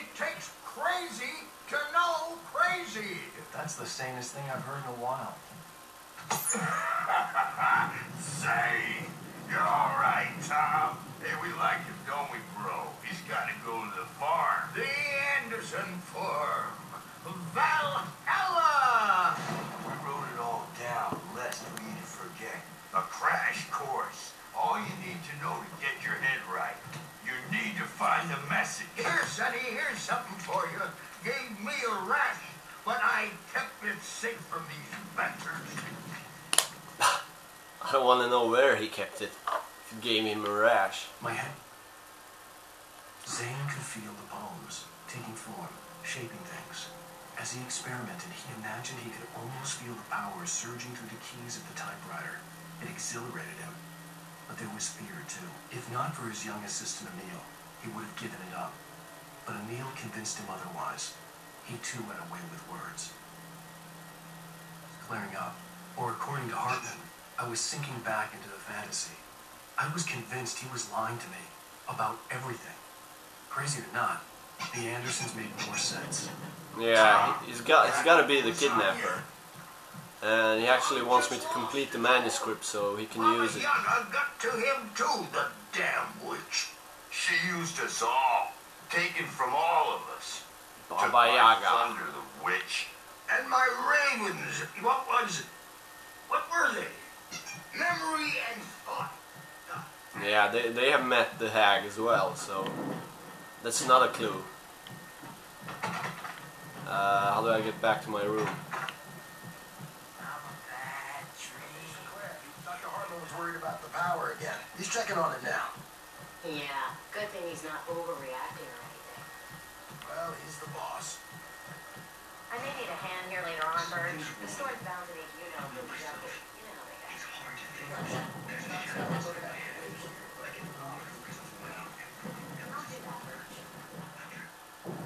It takes crazy to know crazy. That's the sanest thing I've heard in a while. Say, you're all right, Tom. Hey, we like him, don't we, bro? He's got to go to the farm. The Anderson farm. Valhalla! We wrote it all down, lest we forget. A crash course. All you need to know to get your head right. You need to find the message. Here, Sonny, here's something for you. Gave me a rash, but I kept it safe from these inventors. I want to know where he kept it. If it gave him a rash. My head. Zane could feel the poems, taking form, shaping things. As he experimented, he imagined he could almost feel the power surging through the keys of the typewriter. It exhilarated him. But there was fear, too. If not for his young assistant, Emil, he would have given it up. But Emil convinced him otherwise. He, too, had a way with words. Clearing up. Or according to Hartman, I was sinking back into the fantasy. I was convinced he was lying to me about everything. Crazy or not, the Andersons made more sense. Yeah, he's got to be the kidnapper. And he actually wants me to complete the manuscript so he can use it. Yaga got to him too, the damn witch. She used us all, taken from all of us. Baba Yaga. Thunder, the witch. And my ravens, what were they? Memory and thought. Yeah, they have met the hag as well, so that's another clue. How do I get back to my room? Dr. Hartman was worried about the power again. He's checking on it now. Yeah, good thing he's not overreacting or anything. Well, he's the boss. I may need a hand here later on, Bert. The store's bound to make you know who productive. You know how they get.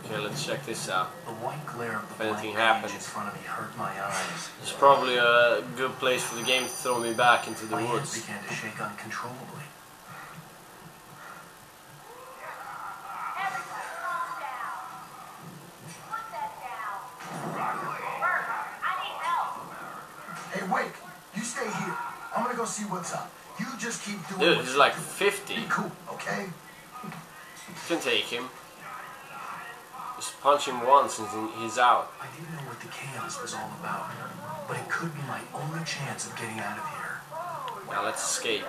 Okay, let's check this out. The white glare of the If anything blank happens. page in front of me hurt my eyes. It's probably a good place for the game to throw me back into the My hands woods. began to shake uncontrollably. Everybody calm down. Put that down. Bert, I need help. Hey, wait! You stay here. I'm gonna go see what's up. You just keep doing Dude, what he's you like do. 50. Be cool, okay? Can take him. Just punch him once and he's out. I didn't know what the chaos was all about, but it could be my only chance of getting out of here. Now let's escape.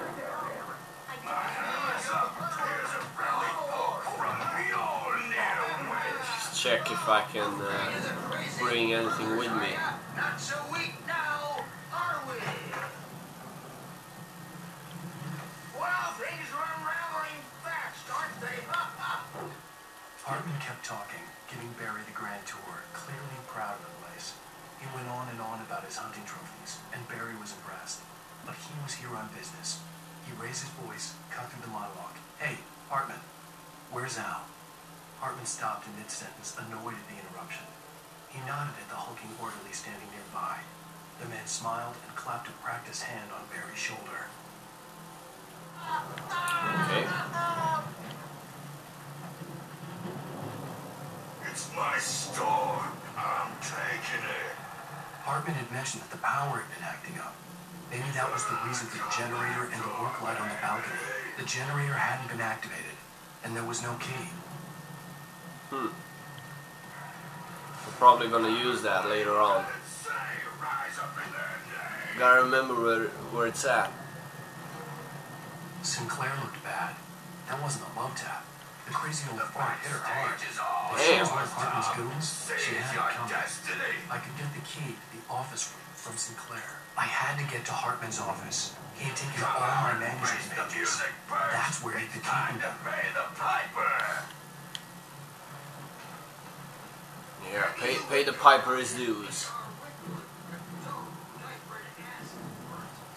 Just check if I can bring anything with me. Not so weak now, are we? Well, things are unraveling fast, aren't they? Hartman kept talking, giving Barry the grand tour, clearly proud of the place. He went on and on about his hunting trophies, and Barry was impressed. But he was here on business. He raised his voice, cut through the monologue. Hey, Hartman, where's Al? Hartman stopped in mid-sentence, annoyed at the interruption. He nodded at the hulking orderly standing nearby. The man smiled and clapped a practiced hand on Barry's shoulder. Okay. It's my store. I'm taking it. Hartman had mentioned that the power had been acting up. Maybe that was the reason for the generator and the work light on the balcony. The generator hadn't been activated, and there was no key. We're probably gonna use that later on. Gotta remember where it's at. Sinclair looked bad. That wasn't a love tap. The crazy old fart hit her hard. If Damn. she was one of Hartman's goons, she had it coming. I could get the key to the office room from Sinclair. I had to get to Hartman's office. He had taken all my manuscript pages. That's where he could keep them. Yeah, pay the piper his dues.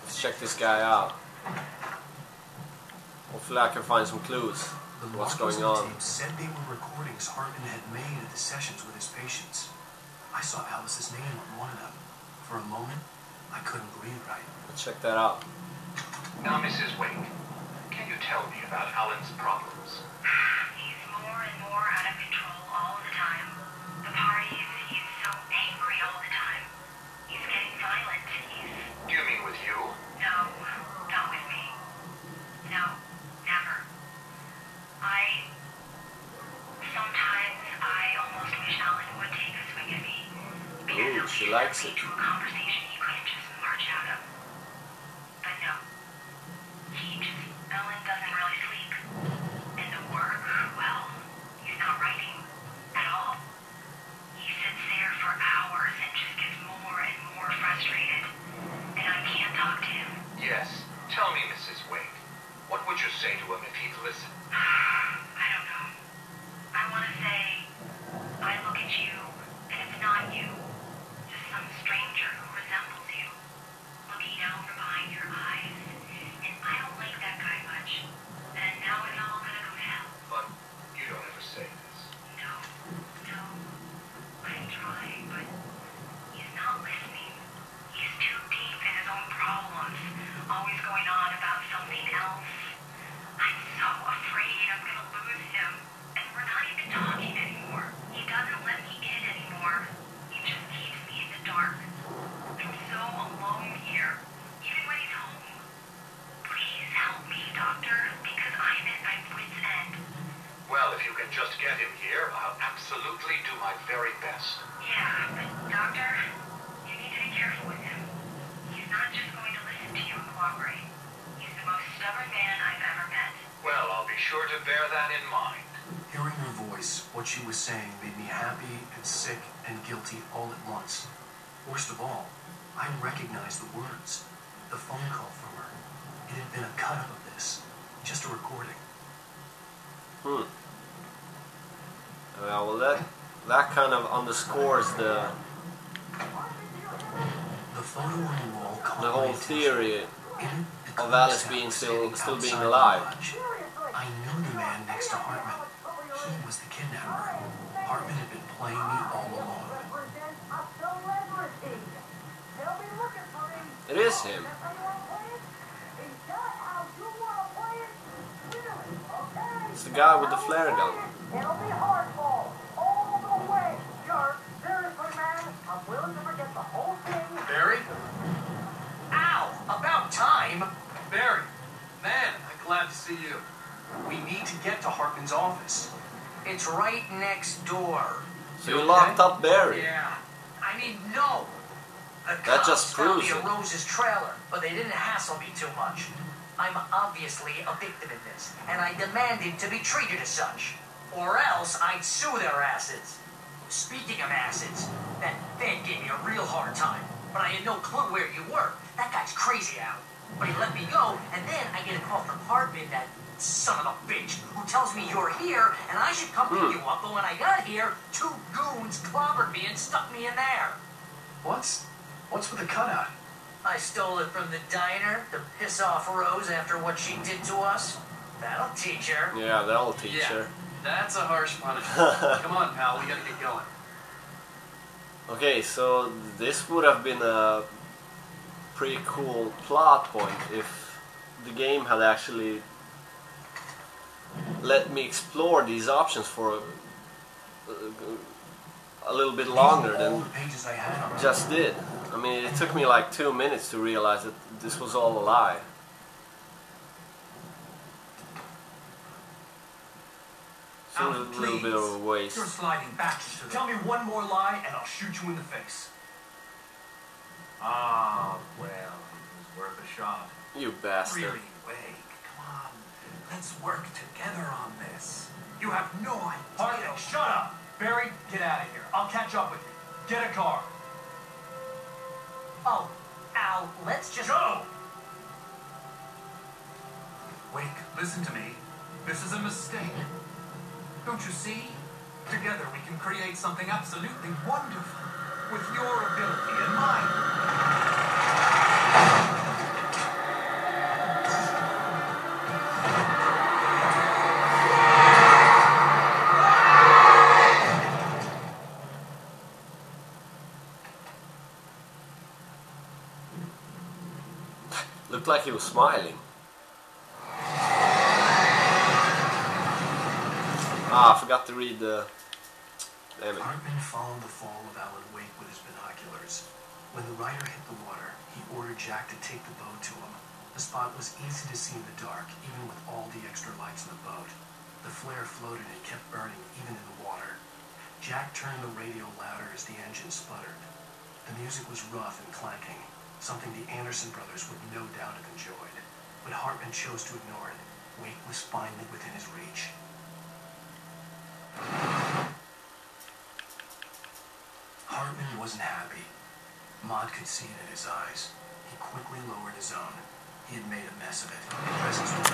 Let's check this guy out. Hopefully I can find some clues. The What's marshals going on the on? tape said they were recordings Hartman had made at the sessions with his patients. I saw Alice's name on one of them. For a moment, I couldn't breathe right. Let's check that out. Now, Mrs. Wake, can you tell me about Alan's problems? He's more and more out of control all the likes it. To a conversation he couldn't just march out of. But no. Ellen doesn't really sleep. And the work, well, he's not writing at all. He sits there for hours and just gets more and more frustrated. And I can't talk to him. Yes. Tell me, Mrs. Wake. What would you say to him if he'd listen? I don't know. I want to say, I look at you, and it's not you. Just some stranger who resembles you. Looking down from behind your eyes. And I don't like that guy much. And now it's all gonna go to hell. But you don't ever say this. No. I'm trying, but he's not listening. He's too deep in his own problems. Always going on about something else. I'm so afraid I'm gonna lose him. And we're not even talking anymore. He doesn't let me in anymore. He just keeps me in the dark. I'm so alone here, even when he's home. Please help me, Doctor, because I'm at my wit's end. Well, if you can just get him here, I'll absolutely do my very best. Yeah, but Doctor, you need to be careful with him. He's not just going to listen to you and cooperate. He's the most stubborn man I've ever met. Well, I'll be sure to bear that in mind. Hearing her voice, what she was saying made me happy and sick and guilty all at once. Worst of all, I recognized the words. The phone call from her. It had been a cut-up of this. Just a recording. Well, that kind of underscores the photo on the wall caught the my whole attention. theory In it, the of clue Alice staff being was still standing being outside the alive. lodge. I knew the man next to Hartman. He was the kidnapper. Hartman had been playing me all along. It is him. It's the guy with the flare gun. It'll be hardball all the way, jerk. Seriously, man, I'm willing to forget the whole thing. Barry? Ow! About time! Barry, man, I'm glad to see you. We need to get to Hartman's office. It's right next door. So you locked up Barry. Yeah. I mean, no. The That cops just found proves me it. at Rose's trailer, but they didn't hassle me too much. I'm obviously a victim in this, and I demanded to be treated as such. Or else I'd sue their asses. Speaking of asses, that Ben gave me a real hard time, but I had no clue where you were. That guy's crazy out. But he let me go, and then I get a call from Hartman, that son of a bitch, who tells me you're here, and I should come pick you up, but when I got here, 2 goons clobbered me and stuck me in there. What's with the cutout? I stole it from the diner to piss off Rose after what she did to us. That'll teach her. Yeah, that'll teach her. That's a harsh punishment. Come on, pal, we gotta get going. Okay, so this would have been a pretty cool plot point if the game had actually let me explore these options for a little bit longer than the pages I had on. just did. I mean, it took me like 2 minutes to realize that this was all a lie. So Alan, a little bit of a waste. You're sliding back into the... Tell me one more lie and I'll shoot you in the face. Ah, well, it was worth a shot. You bastard. Really, Wake, come on. Let's work together on this. You have no idea. Hartman, shut up. Barry, get out of here. I'll catch up with you. Get a car. Oh, Al, let's just... Go! Wake, listen to me. This is a mistake. Don't you see? Together we can create something absolutely wonderful. With your ability and mine. Looked like he was smiling. Ah, I forgot to read the... Damn it. Hartman followed the fall of Alan Wake with his binoculars. When the rider hit the water, he ordered Jack to take the boat to him. The spot was easy to see in the dark, even with all the extra lights in the boat. The flare floated and kept burning, even in the water. Jack turned the radio louder as the engine sputtered. The music was rough and clanking, something the Anderson brothers would no doubt have enjoyed. But Hartman chose to ignore it. Wake was finally within his reach. Hartman wasn't happy. Maude could see it in his eyes. He quickly lowered his own. He had made a mess of it. Presence was